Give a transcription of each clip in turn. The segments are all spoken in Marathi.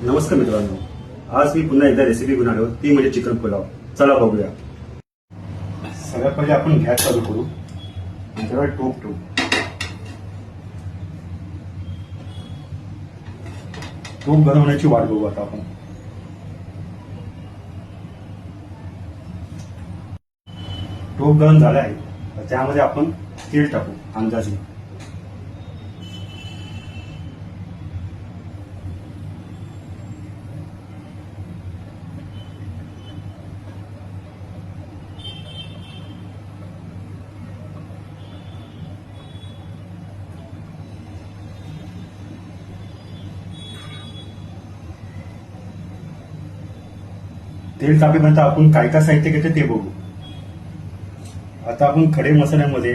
नमस्कार मित्रांनो, आज मी पुन्हा एकदा रेसिपी घेऊन आलो, ती म्हणजे चिकन पुलाव. चला बघूया. सगळ्यात पहिले आपण गॅस चालू करू. त्याच्यावर टोप गरम होण्याची वाट बघू. आता आपण टोप गरम झाला आहे, तर त्यामध्ये आपण तेल टाकू अंदाजे. तेल तापेपर्यंत आपण काय काय साहित्य घेतो ते बघू. आता आपण खडे मसाल्यामध्ये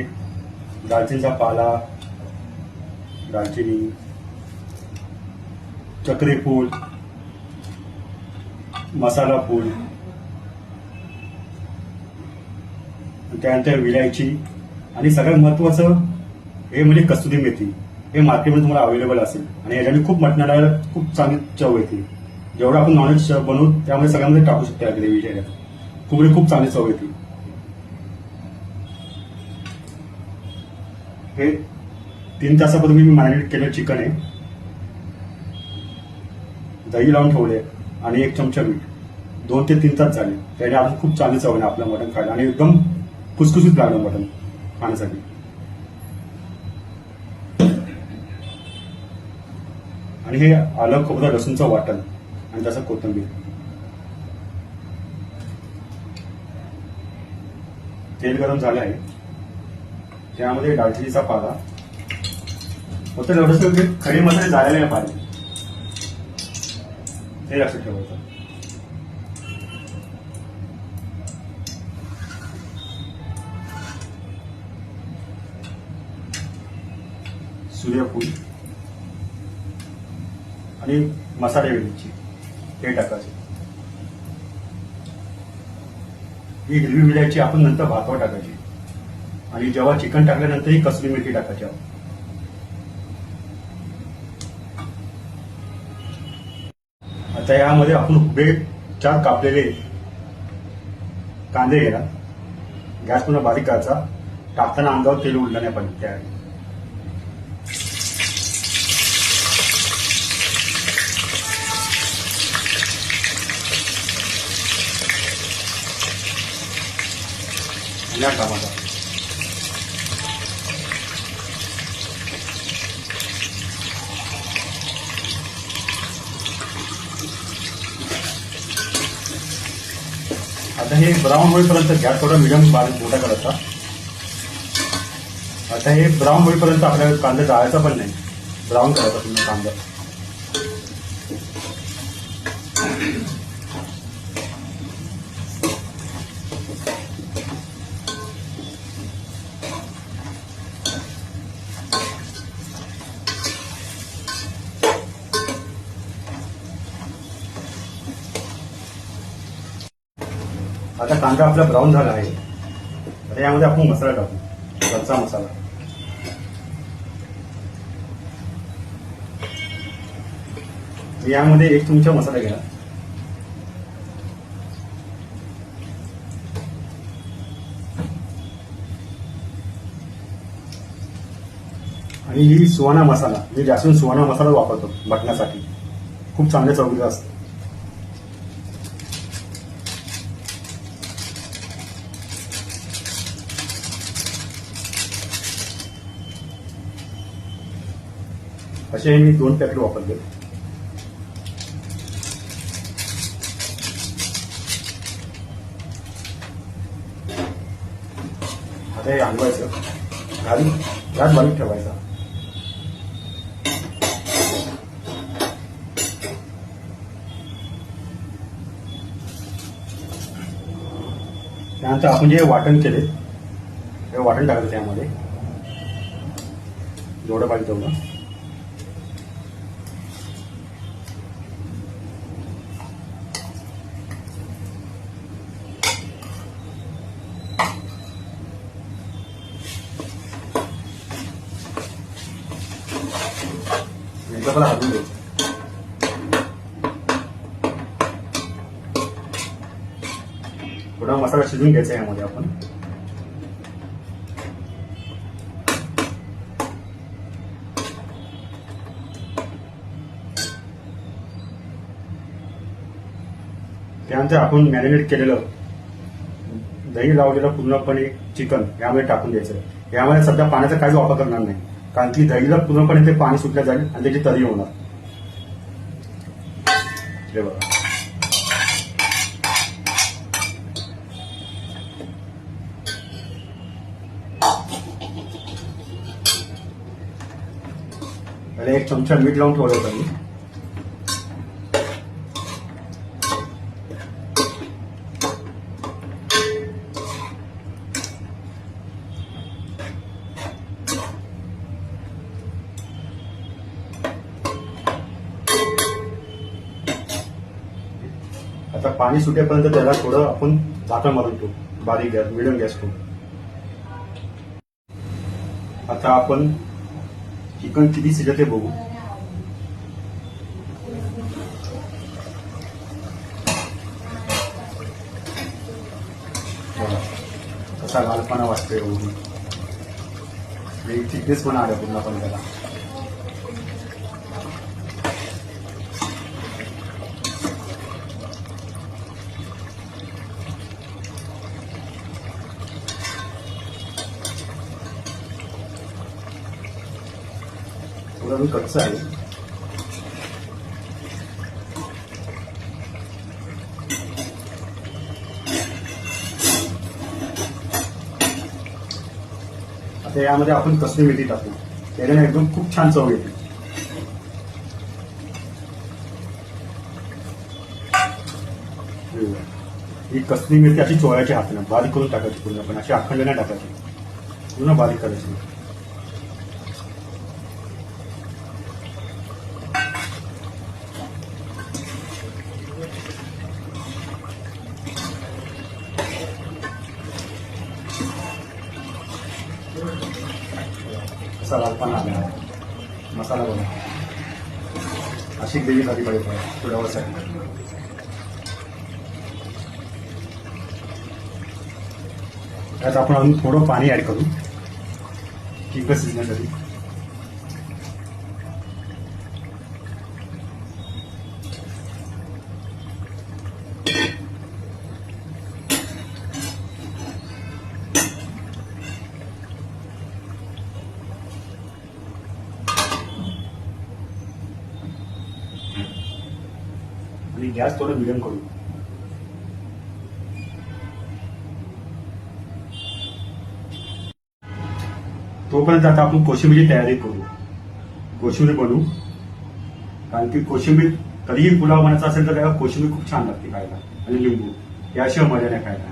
दालचिनीचा पाला, दालचिनी, चक्रीफूल, मसाला फूल, त्यानंतर विलायची आणि सगळ्यात महत्वाचं हे म्हणजे कसुरी मेथी. हे मार्केटमध्ये तुम्हाला अवेलेबल असेल आणि याच्याने खूप मटणाला खूप चांगली चव येते. जेवढं आपण नॉनव्हेज बनवू त्यामध्ये सगळ्यामध्ये टाकू शकतो या ग्रेव्हीच्या. खूप चांगली चव येते. हे 3 तासापूर्वी मी मॅरिनेट केलेलं चिकन आहे. दही लावून ठेवले आणि 1 चमचा मीठ. 2 ते 3 तास झाले. त्याने अजून खूप चांगली चव आहे आपलं मटण खायला आणि एकदम खुसखुशीत लागलं मटण खाण्यासाठी. आणि हे आलं, खोबरं, लसूणचं वाटण आणि तसं कोथिंबीर. तेल गरम झालं आहे, त्यामध्ये दालचिनीचा पाला. फक्त एवढंच खडे मसाले जाळायला नाही पाहिजे, ते लक्षात ठेवायचं. सूर्यफूल आणि मसाले वेलची हे टाकायचे. ही हिरवी मिरची आपण नंतर भातावर टाकायची आणि जेव्हा चिकन टाकल्यानंतर ही कसुरी मेथी टाकायची. आता यामध्ये आपण उभे 4 कापलेले कांदे घ्या. गॅस पुन्हा बारीक करायचा. टाकताना अंगावर तेल उडलं नाही पाहिजे त्यावेळी. टमाटा आता हे ब्राऊन होईपर्यंत गॅस थोडा मिडियम बारीक मोठा करायचा. आता हे ब्राऊन होईपर्यंत आपल्याला कांदा जाळायचा पण नाही, ब्राऊन करायचा पूर्ण कांदा. आता कांदा आपला ब्राऊन झाला आहे, तर यामध्ये आपण मसाला टाकू. घरचा मसाला. यामध्ये 1 चमचा मसाला घ्या. आणि ही सुहाना मसाला, मी जास्त सुहाना मसाला वापरतो मटणासाठी. खूप चांगल्या चवीचा असतो. असे मी 2 पॅकेट वापरले. आता हे हलवायचं, गॅस बारीक ठेवायचा. त्यानंतर आपण जे वाटण केले ते वाटण टाकायचं त्यामध्ये, जेवढं पाहिजे तेवढं. हलवून द्यायचं. थोडा मसाला शिजून घ्यायचा आहे यामध्ये आपण. त्यानंतर आपण मॅरिनेट केलेलं दही लावलेलं पूर्णपणे चिकन यामध्ये टाकून द्यायचं. यामध्ये सध्या पाण्याचा काहीच वापर करणार नाही, कारण की दहीला पूर्णपणे ते पाणी सुटलं जाईल आणि त्याची तरी होणार. हे बघा, पहिले 1 चमचा मीठ लावून ठेवलं होतं मी. आता पाणी सुटेपर्यंत त्याला थोडं आपण झाकण मारून ठेवू, बारीक गॅस, मिडियम गॅस ठेवू. आता आपण चिकन किती शिजते बघू. कसा लालपणा वाटतोय बघू, थिकनेस पण आलं पूर्णपणे त्याला. थोडं कच्चं आहे. आता यामध्ये आपण कसुरी मेथी टाकू, त्याने एकदम खूप छान चव येते. ही कसुरी मेथी अशी चोळायची हाताने, बारीक करून टाकायची पूर्णपणे, अशी अखंड नाही टाकायची, पूर्ण बारीक करायची. कसा लालपणा आला, मसाला बघा, अशी ग्रेव्ही झाली पाहिजे थोड्यावरसाठी. त्यात आपण अजून थोडं पाणी ऍड करू चिकन शिजण्यासाठी. आणि गॅस थोडं मिडियम करू. तोपर्यंत आता आपण कोशिंबीरची तयारी करू. कोशिंबीर बनवू, कारण की कोशिंबीर कधीही पुलाव बनायचा असेल तर त्याला कोशिंबीर खूप छान लागते खायला, आणि लिंबू, याशिवाय मजा नाही खायला.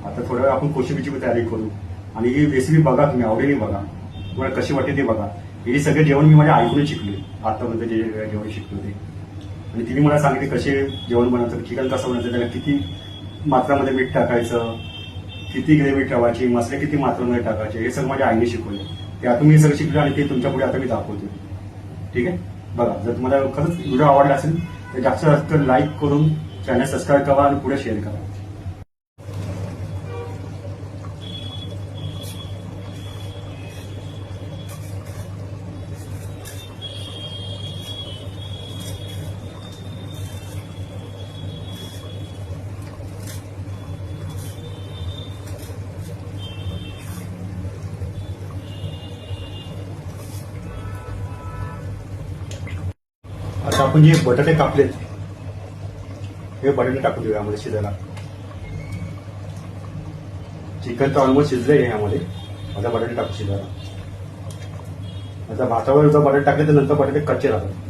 आता थोड्या वेळ आपण कोशिंबीरची तयारी करू. आणि ही रेसिपी बघा, तुम्ही आवडीने बघा, तुम्हाला कशी वाटते ते बघा. हे सगळे जेवण मी माझ्या आईकडून शिकले, आतापर्यंत जे जेवण शिकलो ते. आणि तिने मला सांगितले कसे जेवण बनवतं, चिकन कसं बनवतं, त्याला किती मात्रामध्ये मीठ टाकायचं, किती ग्रेव्ही ठेवायची, मसाले किती मात्रामध्ये टाकायचे, हे सगळं माझ्या आईने शिकवले. त्यातून मी सगळं शिकलो आणि ते तुमच्या पुढे आता मी दाखवतो. ठीक आहे, बघा. जर तुम्हाला खरंच व्हिडिओ आवडला असेल तर जास्तीत जास्त लाईक करून चॅनल सबस्क्राईब करा आणि पुढे शेअर करा. आता आपण जे बटाटे कापलेत, हे बटाटे टाकून देऊया यामध्ये शिजायला. चिकन तर ऑलमोस्ट शिजलंय यामध्ये. आता बटाटे टाकू शिजायला. आता भातावर जर बटाटे टाकले तर नंतर बटाटे कच्चे राहतात.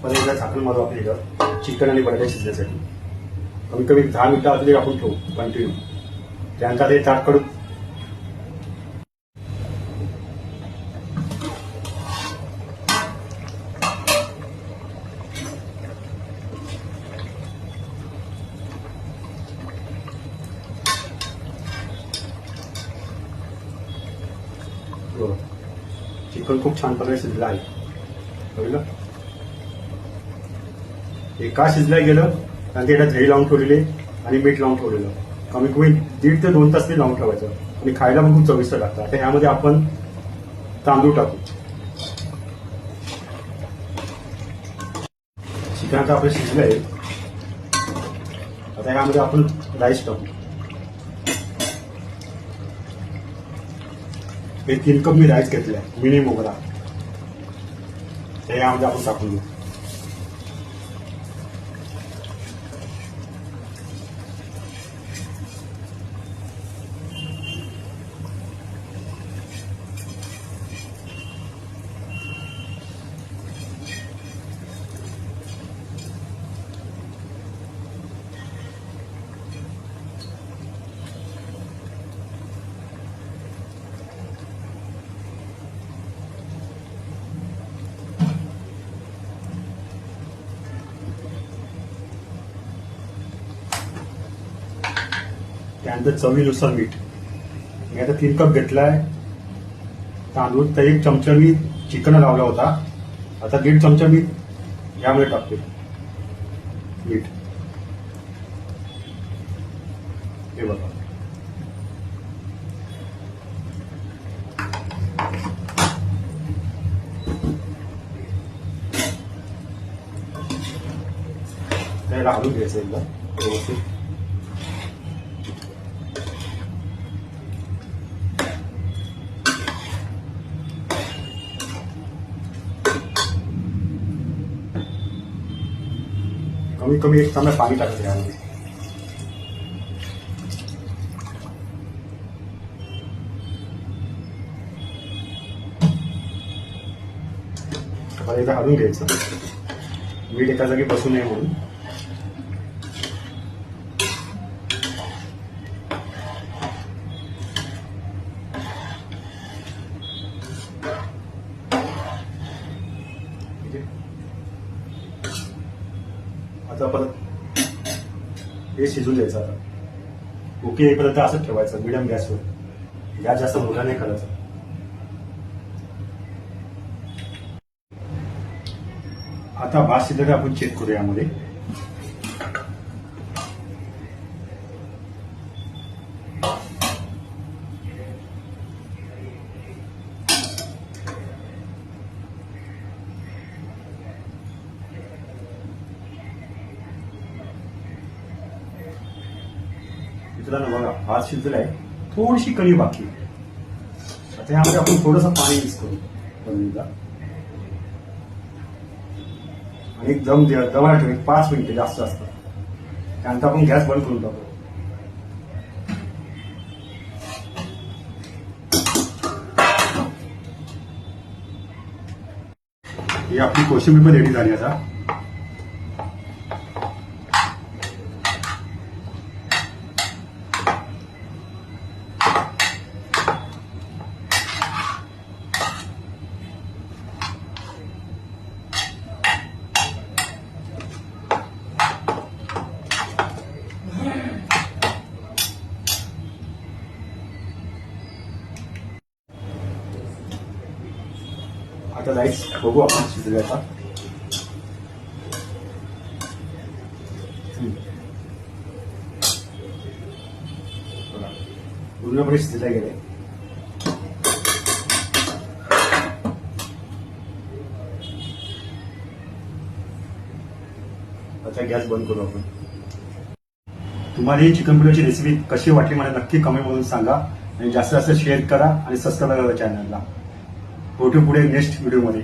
पण एकदा झाकण मारू आपण याच्यावर, चिकन आणि बटाटे शिजण्यासाठी. कमीत कमी 10 मिनिटं आधी आपण ठेवू कंटिन्यू. त्यानंतर ते ताट काढू. बघा चिकन खूप छान प्रकारे शिजलं आहे. बघितलं हे का शिजलं गेलं कारण की याला दही लावून ठेवलेले आणि मीठ लावून ठेवलेलं. कमी कमी 1.5 ते 2 तास ते लावून ठेवायचं आणि खायला पण खूप चविष्ट लागतं. आता ह्यामध्ये आपण तांदूळ टाकू. चिकन आता आपलं शिजलं आहे. आता ह्यामध्ये आपण राईस टाकू. हे 3 कप मी राईस घेतलाय मिनी मोगरा. यामध्ये आपण टाकून घेऊ. त्यानंतर चवीनुसार मीठ. मी आता 3 कप घेतलाय तांदूळ. तर 1 चमचा मी चिकन लावला होता. आता 1.5 चमचा मी यामध्ये टाकते मीठ. हे बघा त्याला हलवून घ्यायचं एकदा व्यवस्थित. कमी कमी 1 चमचा पाणी टाकायचं यामध्ये. एकदा हलवून घ्यायचं मीठ एका जागी बसू नये म्हणून. आता परत हे शिजून द्यायचं. आता ओके येईपर्यंत असंच ठेवायचं मिडियम गॅसवर. गॅस जास्त मोठा नाही करायचा. आता भात शिजलेला आपण चेक करूया यामध्ये. मित्रांनो बघा भात शिजलेला आहे. थोडीशी कणी बाकी. आता यामध्ये आपण थोडंसं पाणी मिक्स करू पनीरला आणि दम दमाला ठेवू 5 मिनिटे जास्त असतं. त्यानंतर आपण गॅस बंद करून टाकू. ही आपली कोशिंबीर पण रेडी झाली. आता आता राईस बघू आपण शिजल्याचा. पूर्णपणे शिजला गेले. आता गॅस बंद करू आपण. तुम्हाला ही चिकन पुलावची रेसिपी कशी वाटली मला नक्की कमेंट मधून सांगा आणि जास्तीत जास्त शेअर करा आणि सबस्क्राईब करा चॅनलला. भेटू पुढे नेक्स्ट व्हिडिओमध्ये.